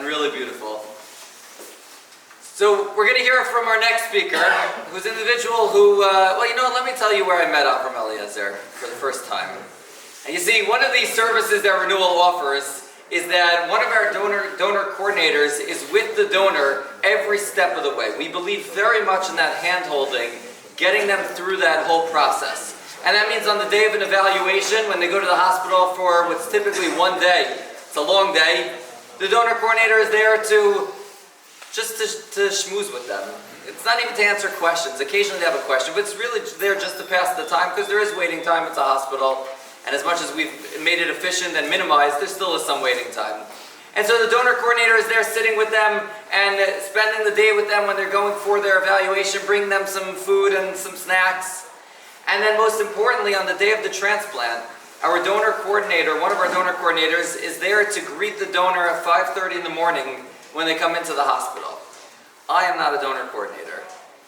really beautiful. So we're going to hear from our next speaker, who's an individual who, let me tell you where I met Avrohom Eliezer for the first time. And you see, one of the services that Renewal offers is that one of our donor coordinators is with the donor every step of the way. We believe very much in that hand-holding, getting them through that whole process. And that means on the day of an evaluation, when they go to the hospital for what's typically 1 day, it's a long day, the donor coordinator is there to schmooze with them. It's not even to answer questions. Occasionally they have a question, but it's really there just to pass the time, because there is waiting time. It's a hospital. And as much as we've made it efficient and minimized, there still is some waiting time. And so the donor coordinator is there sitting with them and spending the day with them when they're going for their evaluation, bringing them some food and some snacks. And then most importantly, on the day of the transplant, our donor coordinator, one of our donor coordinators, is there to greet the donor at 5:30 in the morning when they come into the hospital. I am not a donor coordinator.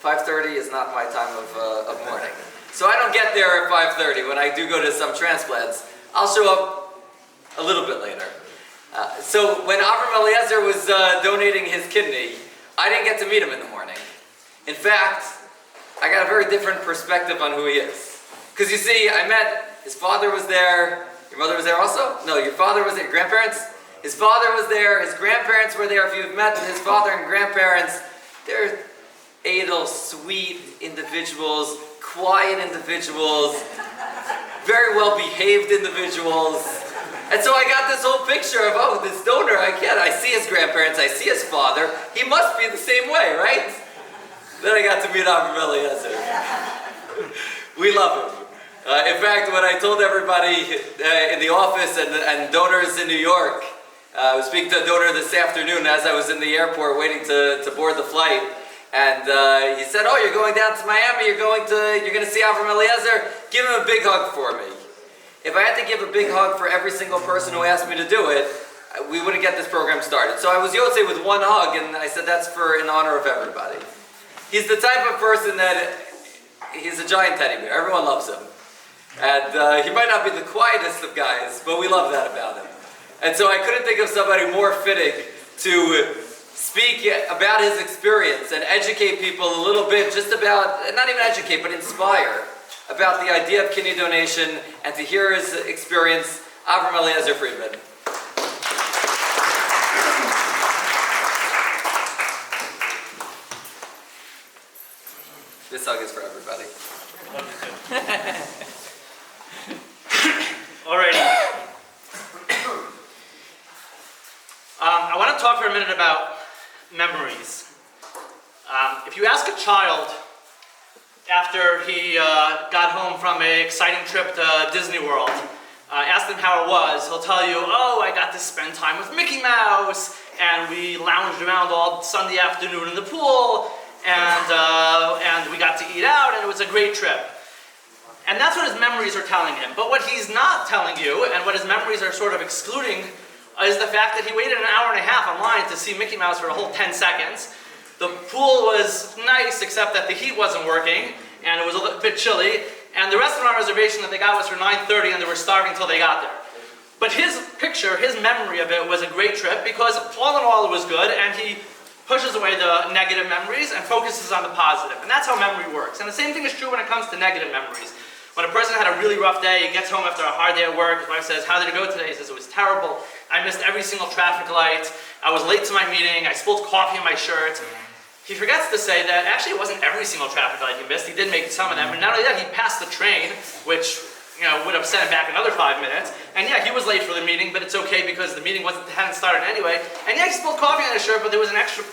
5:30 is not my time of morning. So I don't get there at 5:30 when I do go to some transplants. I'll show up a little bit later. So when Avrohom Eliezer was donating his kidney, I didn't get to meet him in the morning. In fact, I got a very different perspective on who he is. Because you see, I met, his father was there. Your mother was there also? No, your father was there. Your grandparents? His father was there. His grandparents were there. If you've met his father and grandparents, they're edel, sweet individuals, quiet individuals, very well behaved individuals. And so I got this whole picture of, this donor, I see his grandparents, I see his father, he must be the same way, right? Then I got to meet Avrohom Eliezer. We love him. In fact, when I told everybody in the office and donors in New York, I was speaking to a donor this afternoon as I was in the airport waiting to board the flight. And he said, you're going down to Miami, you're going to see Avrohom Eliezer, give him a big hug for me. If I had to give a big hug for every single person who asked me to do it, we wouldn't get this program started. So I was Yotze with one hug, and I said that's in honor of everybody. He's the type of person that, he's a giant teddy bear, everyone loves him. And he might not be the quietest of guys, but we love that about him. And so I couldn't think of somebody more fitting to speak about his experience and educate people a little bit, just about, not even educate, but inspire about the idea of kidney donation and to hear his experience, Avrohom Eliezer Friedman. This hug is for everybody. Alrighty. I want to talk for a minute about memories. If you ask a child after he got home from an exciting trip to Disney World, ask him how it was, he'll tell you, I got to spend time with Mickey Mouse, and we lounged around all Sunday afternoon in the pool, and we got to eat out, and it was a great trip. And that's what his memories are telling him. But what he's not telling you, and what his memories are sort of excluding, is the fact that he waited an hour and a half online to see Mickey Mouse for a whole 10 seconds. The pool was nice, except that the heat wasn't working, and it was a little bit chilly, and the restaurant reservation that they got was for 9:30, and they were starving until they got there. But his picture, his memory of it was a great trip, because all in all it was good, and he pushes away the negative memories and focuses on the positive. And that's how memory works. And the same thing is true when it comes to negative memories. When a person had a really rough day, he gets home after a hard day at work, his wife says, "How did it go today?" He says, "It was terrible. I missed every single traffic light. I was late to my meeting. I spilled coffee in my shirt." He forgets to say that actually it wasn't every single traffic light he missed. He did make some of them. And not only that, he passed the train, which would have sent him back another 5 minutes. And yeah, he was late for the meeting, but it's okay because the meeting hadn't started anyway. And yeah, he spilled coffee on his shirt, but there was an extra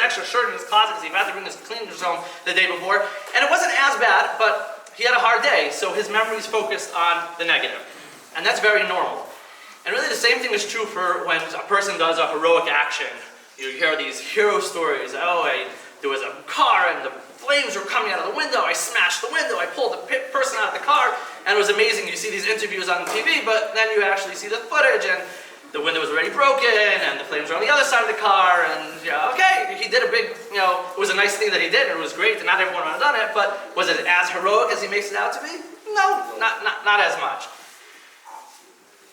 extra shirt in his closet because he had to bring his cleaners home the day before. And it wasn't as bad, but he had a hard day, so his memory's focused on the negative. And that's very normal. And really the same thing is true for when a person does a heroic action. You hear these hero stories. There was a car and the flames were coming out of the window. I smashed the window. I pulled the person out of the car. And it was amazing. You see these interviews on TV, but then you actually see the footage and the window was already broken and the flames were on the other side of the car. And okay, he did a big, it was a nice thing that he did and it was great and not everyone would have done it, but was it as heroic as he makes it out to be? No, not as much.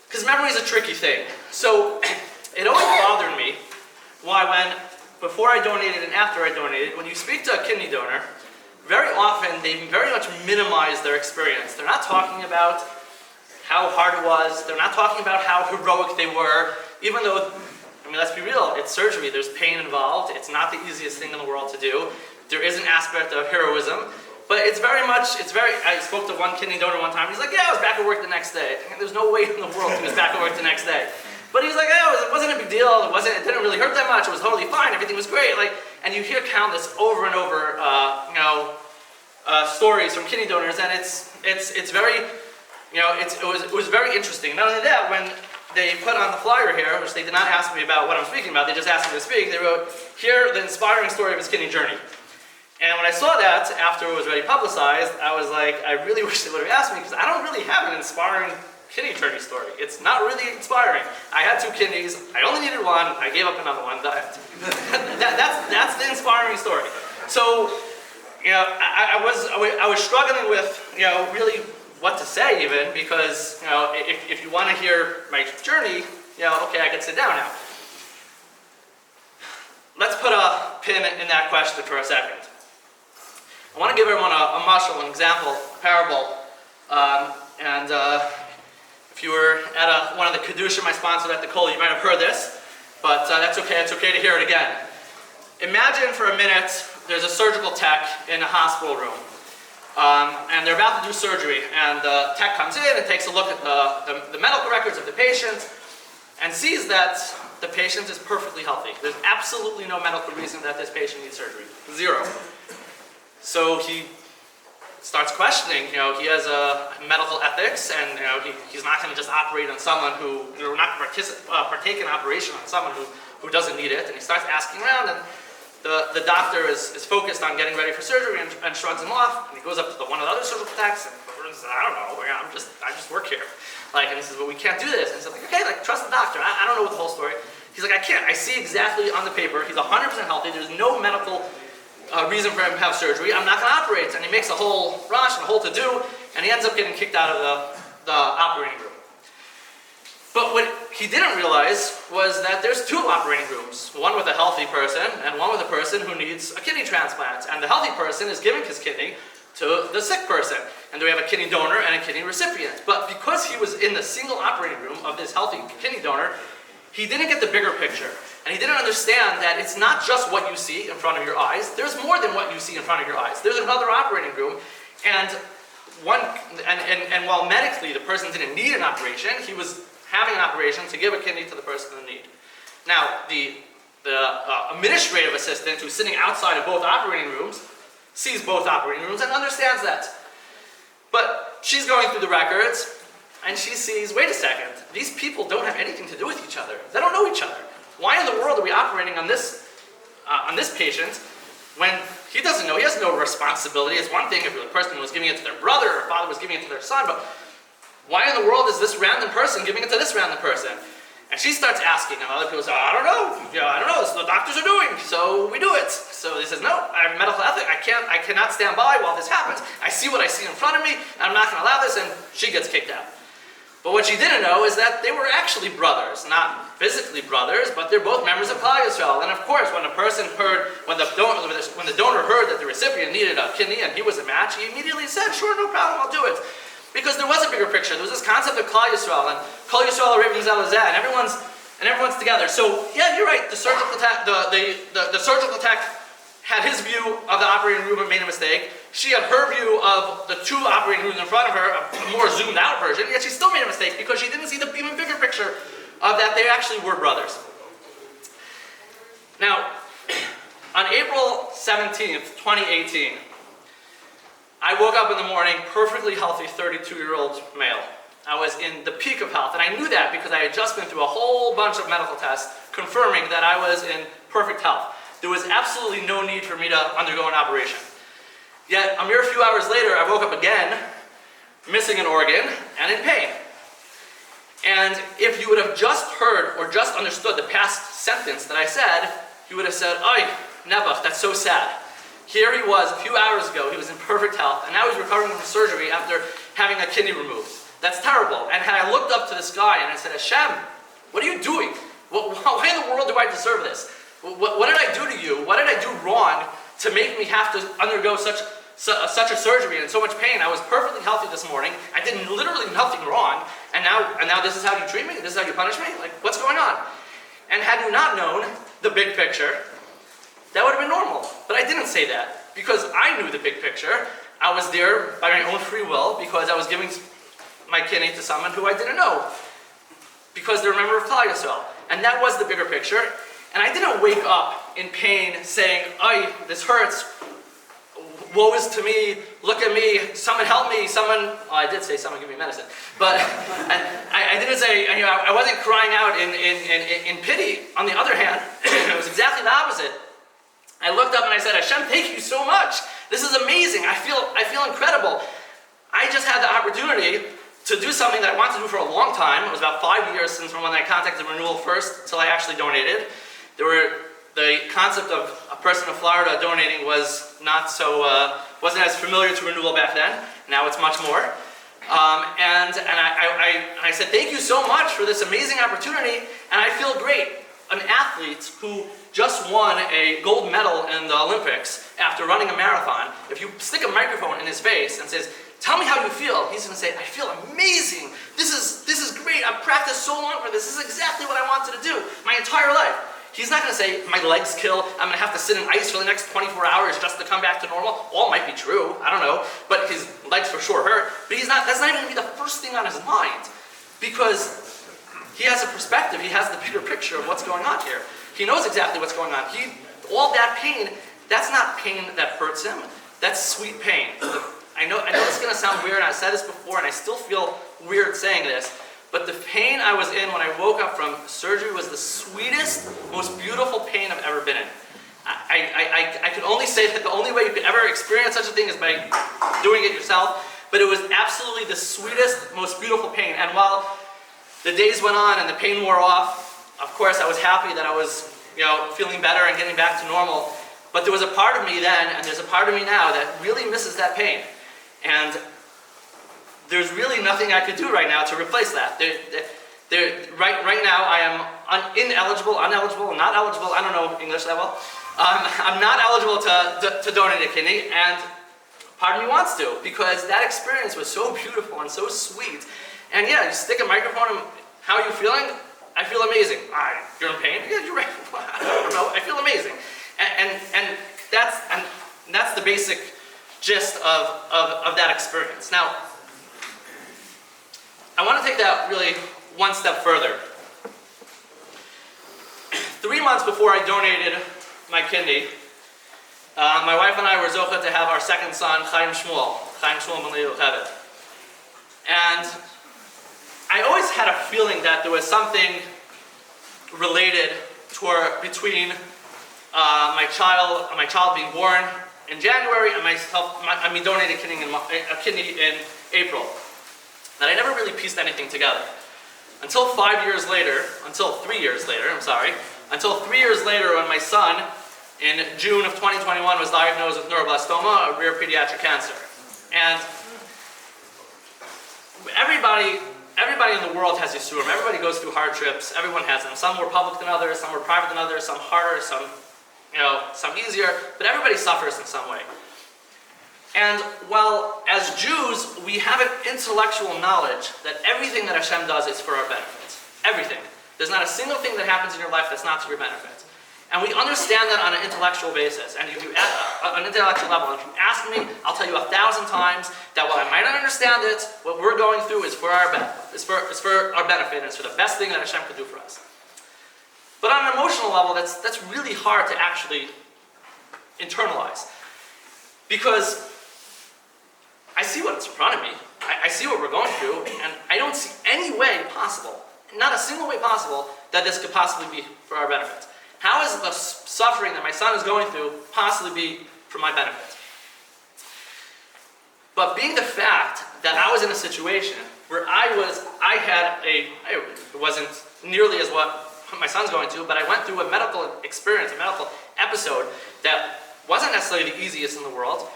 Because memory is a tricky thing. So it always bothered me why before I donated and after I donated, when you speak to a kidney donor, very often they very much minimize their experience. They're not talking about how hard it was. They're not talking about how heroic they were, even though, I mean, let's be real, it's surgery. There's pain involved. It's not the easiest thing in the world to do. There is an aspect of heroism, but I spoke to one kidney donor one time. He's like, yeah, I was back at work the next day. There's no way in the world he was back at work the next day. But he was like, oh, it wasn't a big deal. It didn't really hurt that much. It was totally fine. Everything was great. And you hear countless over and over, stories from kidney donors, and it's very, it was very interesting. Not only that, when they put on the flyer here, which they did not ask me about what I'm speaking about, they just asked me to speak, they wrote, here, the inspiring story of his kidney journey. And when I saw that, after it was already publicized, I was like, I really wish they would have asked me, because I don't really have an inspiring kidney journey story. It's not really inspiring. I had 2 kidneys, I only needed one, I gave up another one, died. That's the inspiring story. So, I was struggling with, really what to say even, because, if you want to hear my journey, okay, I can sit down now. Let's put a pin in that question for a second. I want to give everyone a mashal, an example, a parable, and if you were at one of the Kedusha I sponsored at the Kol, you might have heard this, but that's okay, it's okay to hear it again. Imagine for a minute there's a surgical tech in a hospital room, and they're about to do surgery, and the tech comes in and takes a look at the medical records of the patient, and sees that the patient is perfectly healthy. There's absolutely no medical reason that this patient needs surgery. 0. So he starts questioning, he has medical ethics, and he's not going to just operate on someone who, not partake in operation on someone who doesn't need it. And he starts asking around, and the doctor is focused on getting ready for surgery and shrugs him off. And he goes up to one of the other surgical techs and says, I don't know, I just work here. And he says, well, we can't do this. And he's like, okay, trust the doctor. I don't know what the whole story. He's like, I can't. I see exactly on the paper. He's 100% healthy. There's no medical reason for him to have surgery. I'm not going to operate. And he makes a whole rush and a whole to-do, and he ends up getting kicked out of the operating room. But what he didn't realize was that there's 2 operating rooms, one with a healthy person and one with a person who needs a kidney transplant. And the healthy person is giving his kidney to the sick person. And we have a kidney donor and a kidney recipient. But because he was in the single operating room of this healthy kidney donor, he didn't get the bigger picture. And he didn't understand that it's not just what you see in front of your eyes. There's more than what you see in front of your eyes. There's another operating room, and while medically the person didn't need an operation, he was having an operation to give a kidney to the person in need. Now, the administrative assistant who's sitting outside of both operating rooms sees both operating rooms and understands that. But she's going through the records, and she sees, wait a second, these people don't have anything to do with each other. They don't know each other. Why in the world are we operating on this patient when he doesn't know? He has no responsibility. It's one thing if the person was giving it to their brother or father was giving it to their son, but why in the world is this random person giving it to this random person? And she starts asking, and other people say, I don't know. I don't know. This is what the doctors are doing, so we do it. So he says, no, I have medical ethic. I cannot stand by while this happens. I see what I see in front of me, and I'm not going to allow this, and she gets kicked out. But what she didn't know is that they were actually brothers, not physically brothers, but they're both members of Klal Yisrael. And of course, when the donor heard that the recipient needed a kidney and he was a match, he immediately said, sure, no problem, I'll do it. Because there was a bigger picture. There was this concept of Klal Yisrael, and Kol Yisrael Arevim Zeh, and everyone's together. So yeah, you're right. The surgical tech had his view of the operating room and made a mistake. She had her view of the 2 operating rooms in front of her, a more zoomed out version, yet she still made a mistake because she didn't see the even bigger picture of that they actually were brothers. Now, on April 17th, 2018, I woke up in the morning, perfectly healthy 32-year-old male. I was in the peak of health, and I knew that because I had just been through a whole bunch of medical tests confirming that I was in perfect health. There was absolutely no need for me to undergo an operation. Yet, a mere few hours later, I woke up again, missing an organ, and in pain. And if you would have just heard or just understood the past sentence that I said, you would have said, "Oy, Nebuch, that's so sad." Here he was, a few hours ago, he was in perfect health, and now he's recovering from surgery after having a kidney removed. That's terrible. And had I looked up to this guy and I said, "Hashem, what are you doing? Why in the world do I deserve this?" What did I do to you? What did I do wrong to make me have to undergo such a surgery and so much pain? I was perfectly healthy this morning. I did literally nothing wrong, and now this is how you treat me? This is how you punish me? Like, what's going on? And had you not known the big picture, that would have been normal. But I didn't say that because I knew the big picture. I was there by my own free will because I was giving my kidney to someone who I didn't know because they're a member of Klal Yisrael. And that was the bigger picture. And I didn't wake up in pain saying, "Ay, this hurts. Woe is to me. Look at me. Someone help me. Someone." Well, I did say, "Someone give me medicine," but I didn't say. I wasn't crying out in pity. On the other hand, it was exactly the opposite. I looked up and I said, "Hashem, thank you so much. This is amazing. I feel incredible. I just had the opportunity to do something that I wanted to do for a long time. It was about 5 years since when I contacted Renewal first until I actually donated. The concept of a person in Florida donating wasn't as familiar to Renewal back then. Now it's much more. And I said, "Thank you so much for this amazing opportunity, and I feel great." An athlete who just won a gold medal in the Olympics after running a marathon, if you stick a microphone in his face and says, "Tell me how you feel," he's going to say, "I feel amazing. This is great. I've practiced so long for this. This is exactly what I wanted to do my entire life." He's not going to say, "My legs kill. I'm going to have to sit in ice for the next 24 hours just to come back to normal." All might be true. I don't know. But his legs for sure hurt. But that's not even going to be the first thing on his mind because he has a perspective. He has the bigger picture of what's going on here. He knows exactly what's going on. All that pain, that's not pain that hurts him. That's sweet pain. I know this is going to sound weird, and I've said this before, and I still feel weird saying this, but the pain I was in when I woke up from surgery was the sweetest, most beautiful pain I've ever been in. I could only say that the only way you could ever experience such a thing is by doing it yourself, but it was absolutely the sweetest, most beautiful pain. And while the days went on and the pain wore off, of course I was happy that I was feeling better and getting back to normal, but there was a part of me then, and there's a part of me now that really misses that pain. And there's really nothing I could do right now to replace that. Right now I am uneligible, not eligible, I don't know English that well. I'm not eligible to donate a kidney, and part of me wants to, because that experience was so beautiful and so sweet. And yeah, you stick a microphone and how are you feeling? I feel amazing. You're in pain? Yeah, you're right. I don't know, I feel amazing. And that's the basic gist of that experience. Now, I want to take that really one step further. 3 months before I donated my kidney, my wife and I were zocheh to have our second son, Chaim Shmuel ben Leah Yocheved. And I always had a feeling that there was something related between my child being born in January and me donating a kidney in April. That I never really pieced anything together. Until 3 years later, when my son, in June of 2021, was diagnosed with neuroblastoma, a rare pediatric cancer. And everybody in the world has yisurim. Everybody goes through hardships. Everyone has them. Some more public than others, some more private than others, some harder, some easier, but everybody suffers in some way. And while as Jews, we have an intellectual knowledge that everything that Hashem does is for our benefit. Everything. There's not a single thing that happens in your life that's not to your benefit. And we understand that on an intellectual basis, and if you on an intellectual level. If you ask me, I'll tell you 1,000 times that while I might not understand it, what we're going through is for our benefit. It's for our benefit, and it's for the best thing that Hashem could do for us. But on an emotional level, that's really hard to actually internalize, because I see what's in front of me. I see what we're going through, and I don't see any way possible, not a single way possible, that this could possibly be for our benefit. How is the suffering that my son is going through possibly be for my benefit? But being the fact that I was in a situation where it wasn't nearly as what my son's going through, but I went through a medical experience, a medical episode that wasn't necessarily the easiest in the world.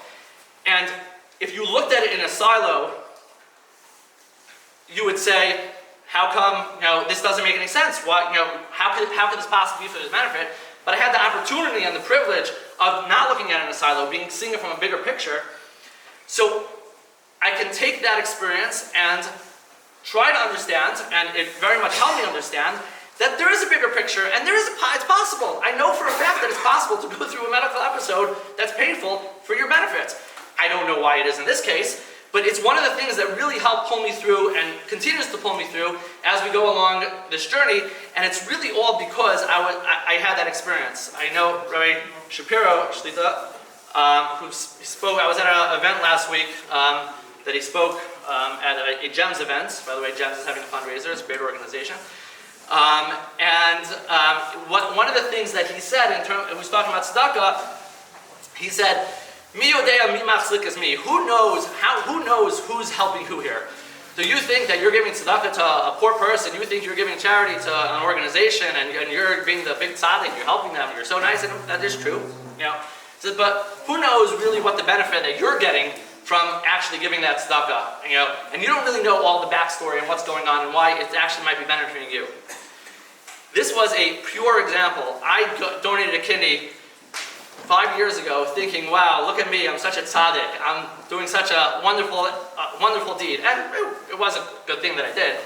And if you looked at it in a silo, you would say, how come, this doesn't make any sense? How could this possibly be for his benefit? but I had the opportunity and the privilege of not looking at it in a silo, seeing it from a bigger picture. So I can take that experience and try to understand, and it very much helped me understand, that there is a bigger picture, and it's possible. I know for a fact that it's possible to go through a medical episode that's painful for your benefit. I don't know why it is in this case, but it's one of the things that really helped pull me through and continues to pull me through as we go along this journey, and it's really all because I had that experience. I know Rabbi Shapiro, Shlita, who spoke, I was at an event last week that he spoke at a GEMS event. By the way, GEMS is having a fundraiser, it's a great organization. One of the things that he said, he was talking about tzedakah, he said, Mi yodea mi machzik is me. Who knows who's helping who here? Do you think that you're giving tzedakah to a poor person? You think you're giving charity to an organization and you're being the big tzaddik, you're helping them, you're so nice, and that is true. You know? So, but who knows really what the benefit that you're getting from actually giving that tzedakah? You know? And you don't really know all the backstory and what's going on and why it actually might be benefiting you. This was a pure example. I donated a kidney 5 years ago thinking, wow, look at me, I'm such a tzaddik. I'm doing such a wonderful deed. And it was a good thing that I did.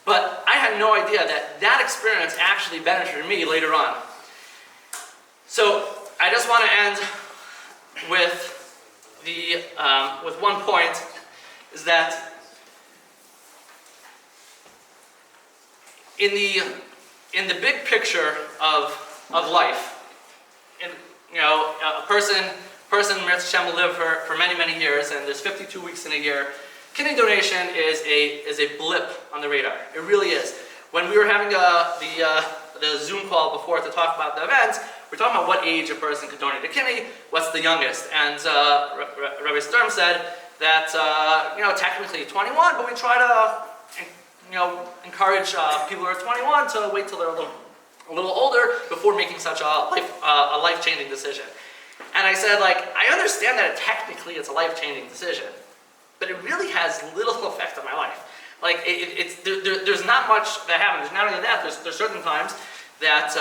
But I had no idea that that experience actually benefited me later on. So I just want to end with one point, is that in the big picture of life, a person will live for many years, and there's 52 weeks in a year. Kidney donation is a blip on the radar. It really is. When we were having the Zoom call before to talk about the event, we're talking about what age a person could donate a kidney, what's the youngest, and Rabbi Sturm said that technically 21, but we try to encourage people who are 21 to wait till they're a little older before making such a life-changing decision. And I said, I understand that technically it's a life-changing decision, but it really has little effect on my life. There's not much that happens. Not only that, there's certain times that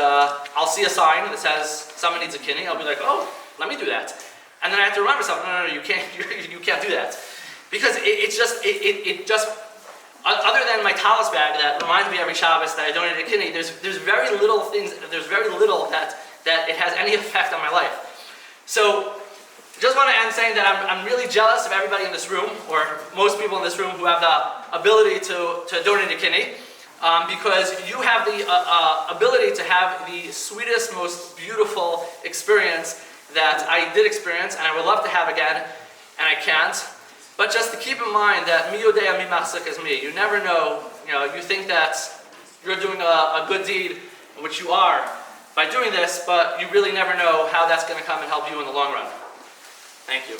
I'll see a sign that says someone needs a kidney. I'll be like, oh, let me do that. And then I have to remind myself, no, you can't do that. Because it just other than my talis bag that reminds me every Shabbos that I donated a kidney, there's very little that it has any effect on my life. So, just want to end saying that I'm really jealous of everybody in this room, or most people in this room who have the ability to donate a kidney, because you have the ability to have the sweetest, most beautiful experience that I did experience, and I would love to have again, and I can't. But just to keep in mind that mi yodea mi machzik is me. You never know. You think that you're doing a good deed, which you are, by doing this, but you really never know how that's going to come and help you in the long run. Thank you.